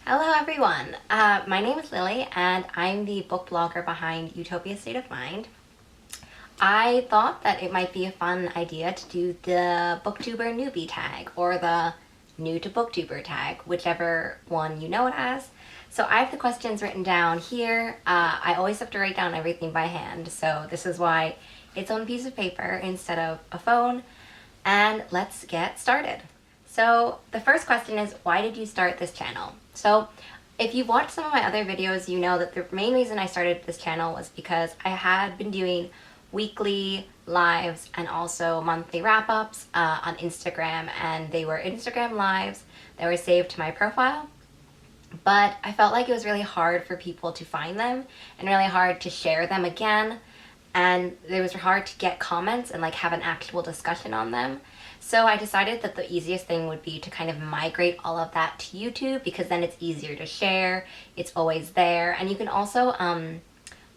Hello everyone, my name is Lily and I'm the book blogger behind Utopia State of Mind. I thought that it might be a fun idea to do the Booktuber Newbie Tag or the New to Booktuber Tag, whichever one you know it as. So I have the questions written down here. I always have to write down everything by hand, so this is why it's on a piece of paper instead of a phone. And let's get started. So the first question is, why did you start this channel? So if you've watched some of my other videos, you know that the main reason I started this channel was because I had been doing weekly lives and also monthly wrap-ups on Instagram, and they were Instagram lives that were saved to my profile. But I felt like it was really hard for people to find them and really hard to share them again, and it was hard to get comments and like have an actual discussion on them. So I decided that the easiest thing would be to kind of migrate all of that to YouTube, because then it's easier to share, it's always there, and you can also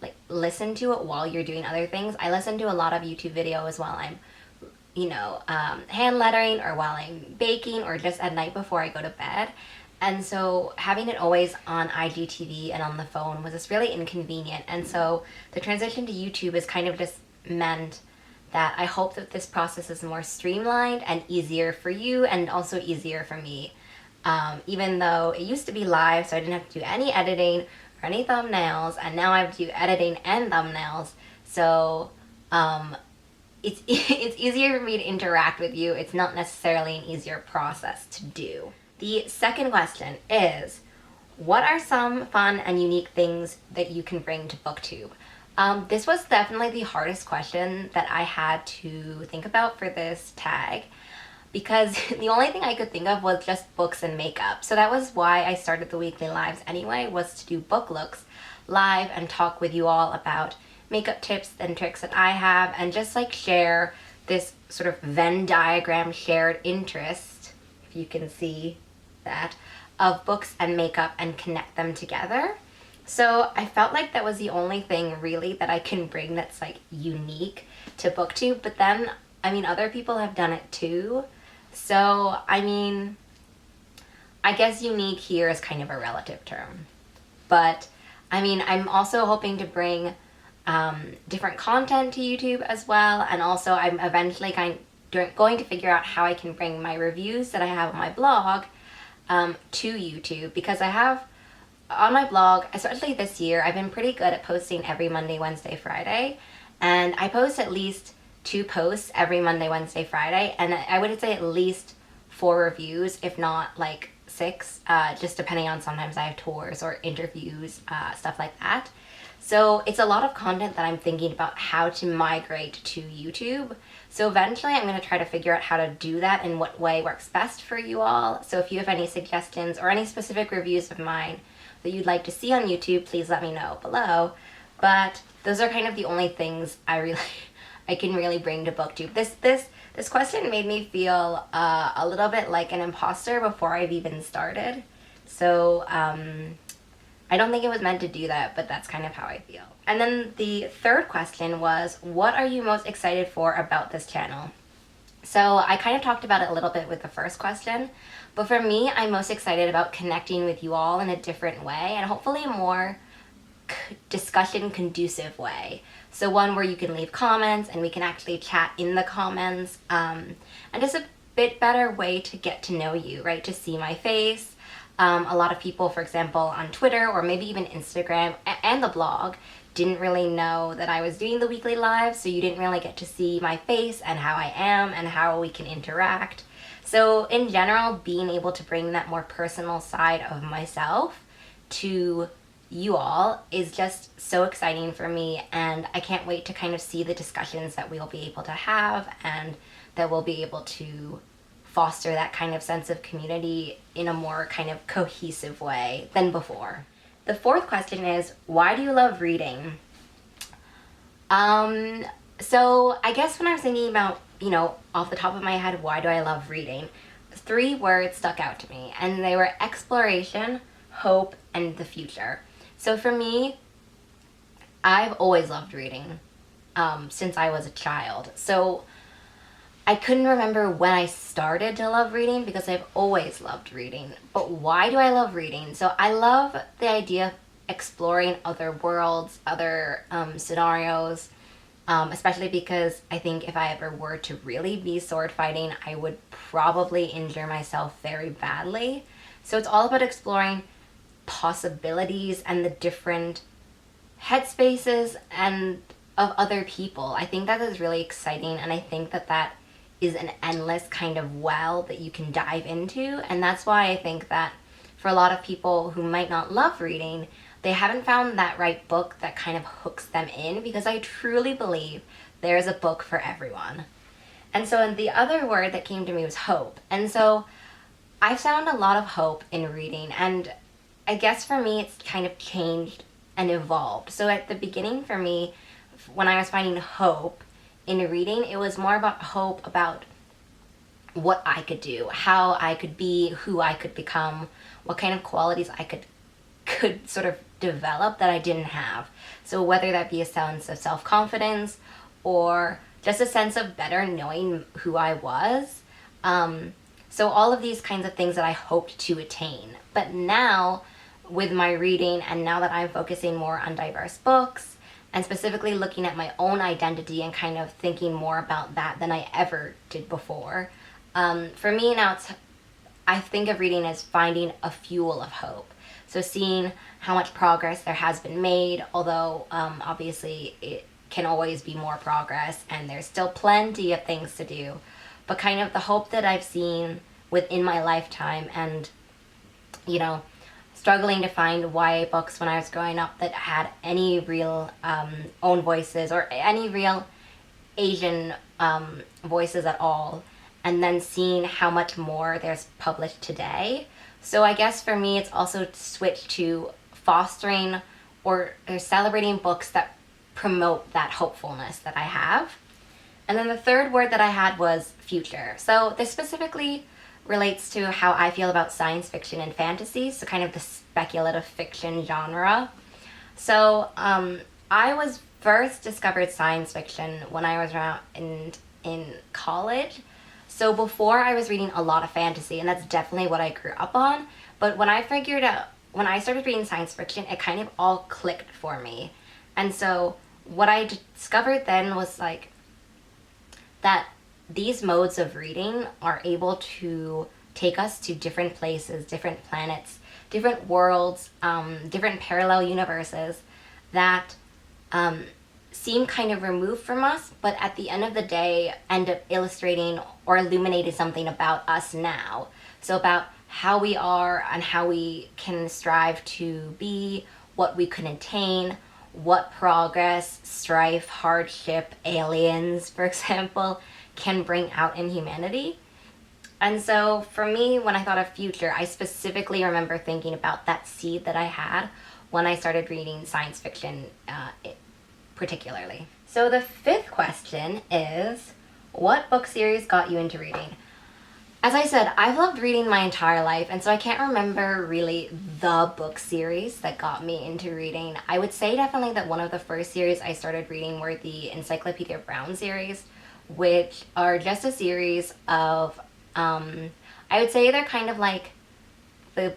like listen to it while you're doing other things. I listen to a lot of YouTube videos while I'm hand lettering, or while I'm baking, or just at night before I go to bed. And so having it always on IGTV and on the phone was just really inconvenient. And so the transition to YouTube has kind of just meant that I hope that this process is more streamlined and easier for you, and also easier for me. Even though it used to be live, so I didn't have to do any editing or any thumbnails, and now I have to do editing and thumbnails. So it's easier for me to interact with you. It's not necessarily an easier process to do. The second question is, what are some fun and unique things that you can bring to Booktube? This was definitely the hardest question that I had to think about for this tag, because the only thing I could think of was just books and makeup. So that was why I started the weekly lives anyway, was to do book looks live and talk with you all about makeup tips and tricks that I have, and just like share this sort of Venn diagram shared interest, if you can see that, of books and makeup, and connect them together. So I felt like that was the only thing really that I can bring that's like unique to Booktube. But then, I mean, other people have done it too. So, I mean, I guess unique here is kind of a relative term. But, I mean, I'm also hoping to bring different content to YouTube as well. And also I'm eventually going to figure out how I can bring my reviews that I have on my blog to YouTube, because I have on my blog, especially this year, I've been pretty good at posting every Monday, Wednesday, Friday, and I post at least 2 posts every Monday, Wednesday, Friday, and I would say at least 4 reviews, if not like 6, just depending on, sometimes I have tours or interviews, stuff like that. So it's a lot of content that I'm thinking about how to migrate to YouTube. So eventually I'm going to try to figure out how to do that and what way works best for you all. So if you have any suggestions or any specific reviews of mine that you'd like to see on YouTube, please let me know below. But those are kind of the only things I can really bring to Booktube. This question made me feel a little bit like an imposter before I've even started. So I don't think it was meant to do that, but that's kind of how I feel. And then the third question was, what are you most excited for about this channel? So I kind of talked about it a little bit with the first question, but for me, I'm most excited about connecting with you all in a different way, and hopefully a more discussion conducive way. So one where you can leave comments and we can actually chat in the comments, and just a bit better way to get to know you, right? To see my face. A lot of people, for example, on Twitter or maybe even Instagram and the blog didn't really know that I was doing the weekly live, so you didn't really get to see my face and how I am and how we can interact. So in general, being able to bring that more personal side of myself to you all is just so exciting for me, and I can't wait to kind of see the discussions that we'll be able to have, and that we'll be able to foster that kind of sense of community in a more kind of cohesive way than before. The fourth question is, why do you love reading? So I guess when I was thinking about, off the top of my head, why do I love reading? 3 words stuck out to me, and they were exploration, hope, and the future. So for me, I've always loved reading since I was a child. So I couldn't remember when I started to love reading because I've always loved reading. But why do I love reading? So I love the idea of exploring other worlds, other scenarios, especially because I think if I ever were to really be sword fighting, I would probably injure myself very badly. So it's all about exploring possibilities and the different headspaces and of other people. I think that is really exciting, and I think that that is an endless kind of well that you can dive into. And that's why I think that for a lot of people who might not love reading, they haven't found that right book that kind of hooks them in, because I truly believe there's a book for everyone. And so the other word that came to me was hope. And so I found a lot of hope in reading, and I guess for me it's kind of changed and evolved. So at the beginning for me, when I was finding hope in reading, it was more about hope about what I could do, how I could be, who I could become, what kind of qualities I could sort of develop that I didn't have. So whether that be a sense of self-confidence or just a sense of better knowing who I was. So all of these kinds of things that I hoped to attain. But now with my reading, and now that I'm focusing more on diverse books and specifically looking at my own identity and kind of thinking more about that than I ever did before, for me now I think of reading as finding a fuel of hope. So seeing how much progress there has been made, although obviously it can always be more progress and there's still plenty of things to do, but kind of the hope that I've seen within my lifetime, and you know, struggling to find YA books when I was growing up that had any real own voices or any real Asian voices at all, and then seeing how much more there's published today. So I guess for me it's also switched to fostering or celebrating books that promote that hopefulness that I have. And then the third word that I had was future. So this specifically relates to how I feel about science fiction and fantasy, so kind of the speculative fiction genre. So I was first discovered science fiction when I was around in college. So before I was reading a lot of fantasy, and that's definitely what I grew up on. But when I started reading science fiction, it kind of all clicked for me. And so what I discovered then was like that these modes of reading are able to take us to different places, different planets, different worlds, different parallel universes that seem kind of removed from us, but at the end of the day end up illustrating or illuminating something about us now. So about how we are and how we can strive to be, what we can attain, what progress, strife, hardship, aliens, for example, can bring out in humanity. And so for me, when I thought of future, I specifically remember thinking about that seed that I had when I started reading science fiction particularly. So the fifth question is, what book series got you into reading? As I said, I've loved reading my entire life, and so I can't remember really the book series that got me into reading. I would say definitely that one of the first series I started reading were the Encyclopedia Brown series, which are just a series of, I would say they're kind of like the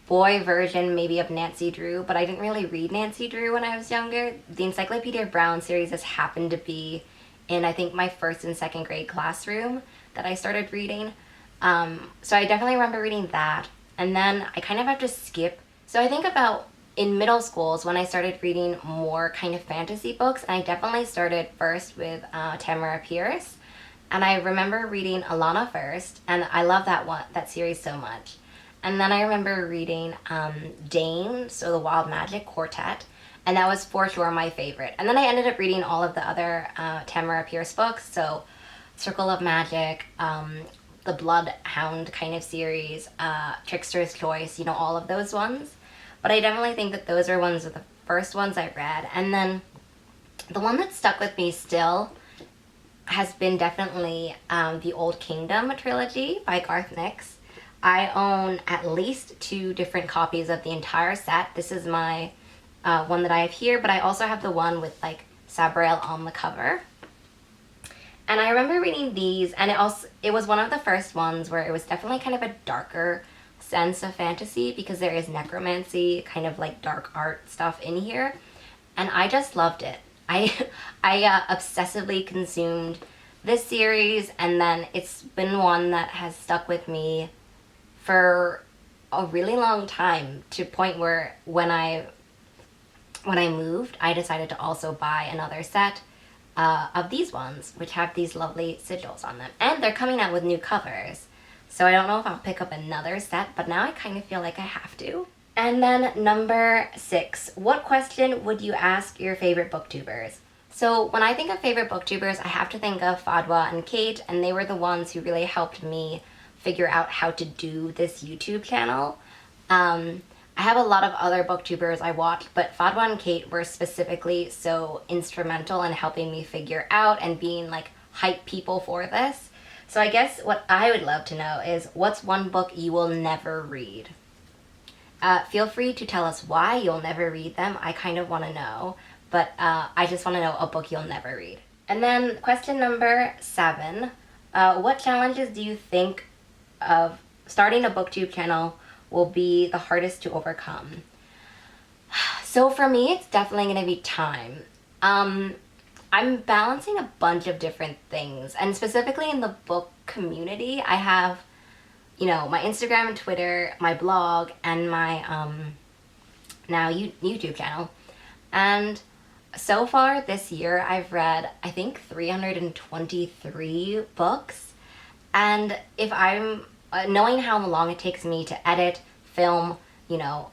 boy version maybe of Nancy Drew, but I didn't really read Nancy Drew when I was younger. The Encyclopedia Brown series just happened to be in, I think, my first and second grade classroom that I started reading. So I definitely remember reading that. And then I kind of have to skip. So I think about in middle schools when I started reading more kind of fantasy books, and I definitely started first with Tamara Pierce. And I remember reading Alana first, and I love that series so much. And then I remember reading Dane, so the Wild Magic Quartet, and that was for sure my favorite. And then I ended up reading all of the other Tamara Pierce books, so Circle of Magic, the Bloodhound kind of series, Trickster's Choice, all of those ones. But I definitely think that those are ones of the first ones I read. And then the one that stuck with me still has been definitely the Old Kingdom trilogy by Garth Nix. I own at least 2 different copies of the entire set. This is my one that I have here, but I also have the one with like Sabriel on the cover. And I remember reading these, and it was one of the first ones where it was definitely kind of a darker sense of fantasy because there is necromancy, kind of like dark art stuff in here, and I just loved it. I obsessively consumed this series, and then it's been one that has stuck with me for a really long time, to a point where when I moved, I decided to also buy another set of these ones, which have these lovely sigils on them. And they're coming out with new covers. So I don't know if I'll pick up another set, but now I kind of feel like I have to. And then number 6, what question would you ask your favorite booktubers? So when I think of favorite booktubers, I have to think of Fadwa and Kate, and they were the ones who really helped me figure out how to do this YouTube channel. I have a lot of other booktubers I watched, but Fadwa and Kate were specifically so instrumental in helping me figure out and being like hype people for this. So I guess what I would love to know is, what's one book you will never read? Feel free to tell us why you'll never read them. I kind of want to know, but I just want to know a book you'll never read. And then question number 7, what challenges do you think of starting a booktube channel will be the hardest to overcome? So for me, it's definitely going to be time. I'm balancing a bunch of different things, and specifically in the book community, I have, you know, my Instagram and Twitter, my blog, and my now YouTube channel. And so far this year, I've read, I think, 323 books. And if I'm knowing how long it takes me to edit, film, you know,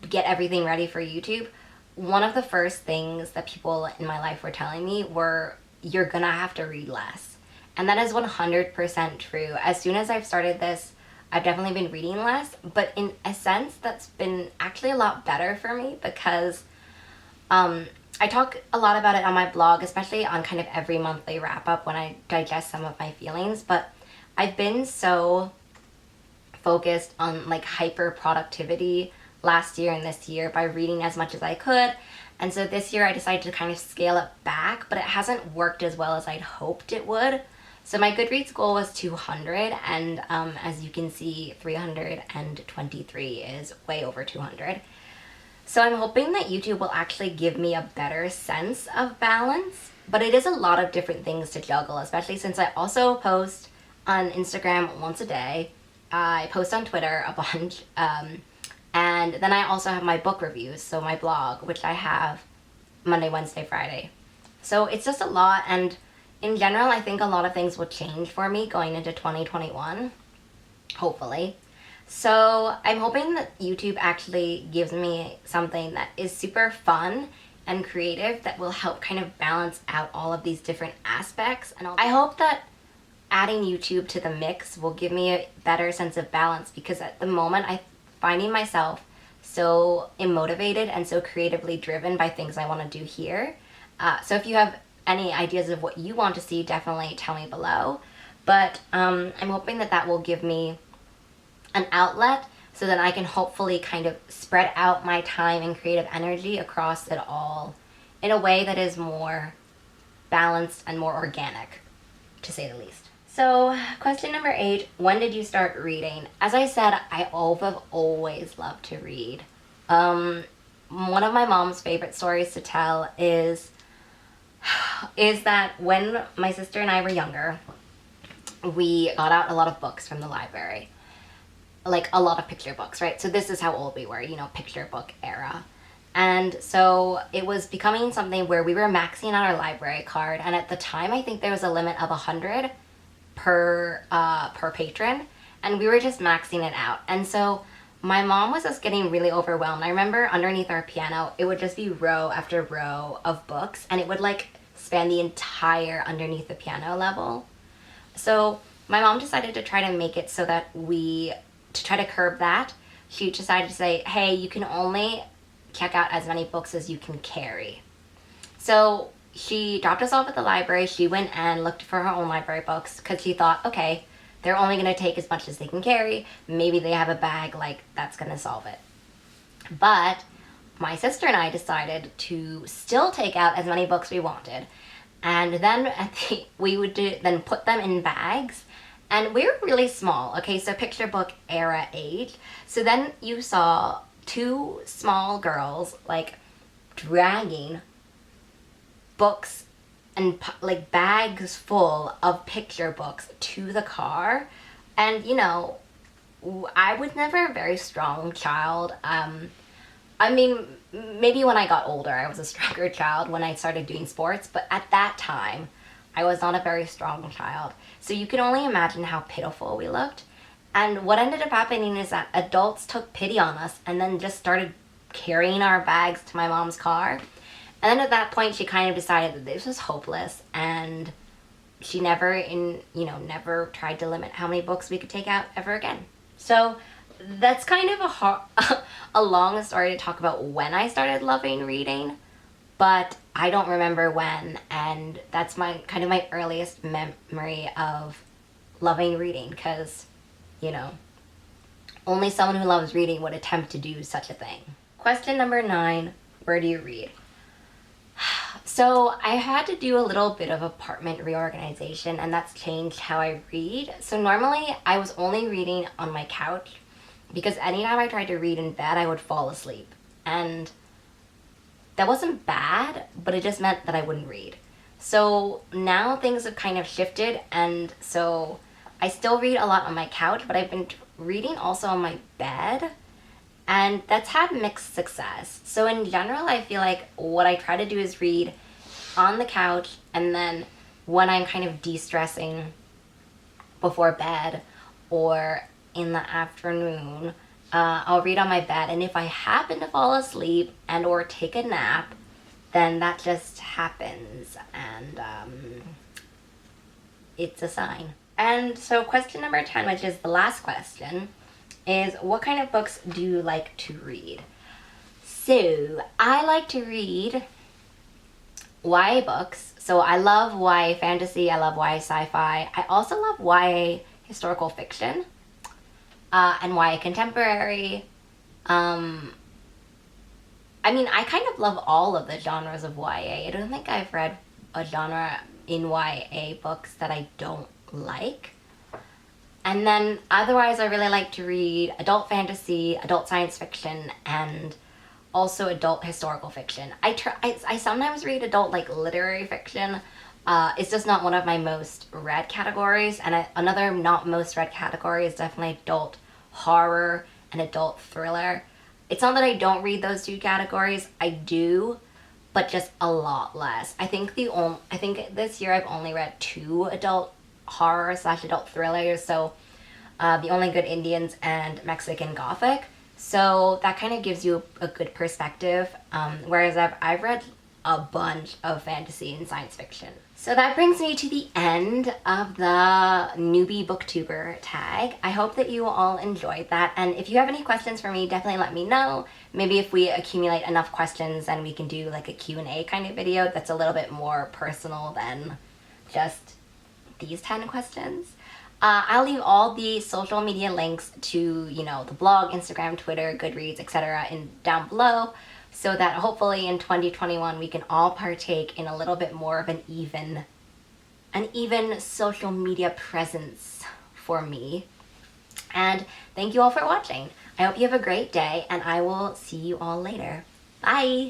get everything ready for YouTube, one of the first things that people in my life were telling me were, you're gonna have to read less. And that is 100% true. As soon as I've started this, I've definitely been reading less, but in a sense, that's been actually a lot better for me because I talk a lot about it on my blog, especially on kind of every monthly wrap up when I digest some of my feelings, but I've been so focused on like hyper productivity last year and this year by reading as much as I could. And so this year I decided to kind of scale it back, but it hasn't worked as well as I'd hoped it would. So my Goodreads goal was 200, and as you can see, 323 is way over 200. So I'm hoping that YouTube will actually give me a better sense of balance, but it is a lot of different things to juggle, especially since I also post on Instagram once a day. I post on Twitter a bunch, and then I also have my book reviews, so my blog, which I have Monday, Wednesday, Friday. So it's just a lot, and in general, I think a lot of things will change for me going into 2021, hopefully. So I'm hoping that YouTube actually gives me something that is super fun and creative that will help kind of balance out all of these different aspects. And I hope that adding YouTube to the mix will give me a better sense of balance, because at the moment I'm finding myself so immotivated and so creatively driven by things I want to do here. So if you have any ideas of what you want to see, definitely tell me below. But I'm hoping that that will give me an outlet so that I can hopefully kind of spread out my time and creative energy across it all in a way that is more balanced and more organic, to say the least. So question number 8, when did you start reading? As I said, I've always loved to read. One of my mom's favorite stories to tell is that when my sister and I were younger, we got out a lot of books from the library. Like a lot of picture books, right? So this is how old we were, you know, picture book era. And so it was becoming something where we were maxing out our library card, and at the time I think there was a limit of 100 per patron, and we were just maxing it out. And so my mom was just getting really overwhelmed. I remember underneath our piano, it would just be row after row of books, and it would like span the entire underneath the piano level. So my mom decided to try to make it so that to try to curb that, she decided to say, hey, you can only check out as many books as you can carry. So she dropped us off at the library. She went and looked for her own library books because she thought, okay, they're only going to take as much as they can carry. Maybe they have a bag, like that's going to solve it. But my sister and I decided to still take out as many books we wanted. And then we would then put them in bags. And we were really small. Okay, so picture book era age. So then you saw two small girls like dragging books and like bags full of picture books to the car. And you know, I was never a very strong child. I mean, maybe when I got older, I was a stronger child when I started doing sports, but at that time, I was not a very strong child. So you can only imagine how pitiful we looked. And what ended up happening is that adults took pity on us and then just started carrying our bags to my mom's car. And then at that point, she kind of decided that this was hopeless, and she never tried to limit how many books we could take out ever again. So that's kind of a long story to talk about when I started loving reading, but I don't remember when, and that's my kind of my earliest memory of loving reading, because, you know, only someone who loves reading would attempt to do such a thing. Question number 9, where do you read? So I had to do a little bit of apartment reorganization, and that's changed how I read. So normally I was only reading on my couch, because anytime I tried to read in bed, I would fall asleep. And that wasn't bad, but it just meant that I wouldn't read. So now things have kind of shifted, and so I still read a lot on my couch, but I've been reading also on my bed, and that's had mixed success. So in general, I feel like what I try to do is read on the couch, and then when I'm kind of de-stressing before bed or in the afternoon, I'll read on my bed, and if I happen to fall asleep and or take a nap, then that just happens, and it's a sign. And so question number 10, which is the last question, is what kind of books do you like to read? So I like to read YA books. So I love YA fantasy, I love YA sci-fi. I also love YA historical fiction, and YA contemporary. I mean, I kind of love all of the genres of YA. I don't think I've read a genre in YA books that I don't like. And then otherwise, I really like to read adult fantasy, adult science fiction, and also adult historical fiction. I sometimes read adult like literary fiction. It's just not one of my most read categories. And another not most read category is definitely adult horror and adult thriller. It's not that I don't read those two categories. I do, but just a lot less. I think this year I've only read 2 adult horror / adult thrillers. So The Only Good Indians and Mexican Gothic. So that kind of gives you a good perspective. Whereas I've read a bunch of fantasy and science fiction. So that brings me to the end of the newbie booktuber tag. I hope that you all enjoyed that, and if you have any questions for me, definitely let me know. Maybe if we accumulate enough questions, then we can do like a Q&A kind of video that's a little bit more personal than just these 10 questions. I'll leave all the social media links to, the blog, Instagram, Twitter, Goodreads, etc. down below, so that hopefully in 2021 we can all partake in a little bit more of an even social media presence for me. And thank you all for watching. I hope you have a great day, and I will see you all later. Bye!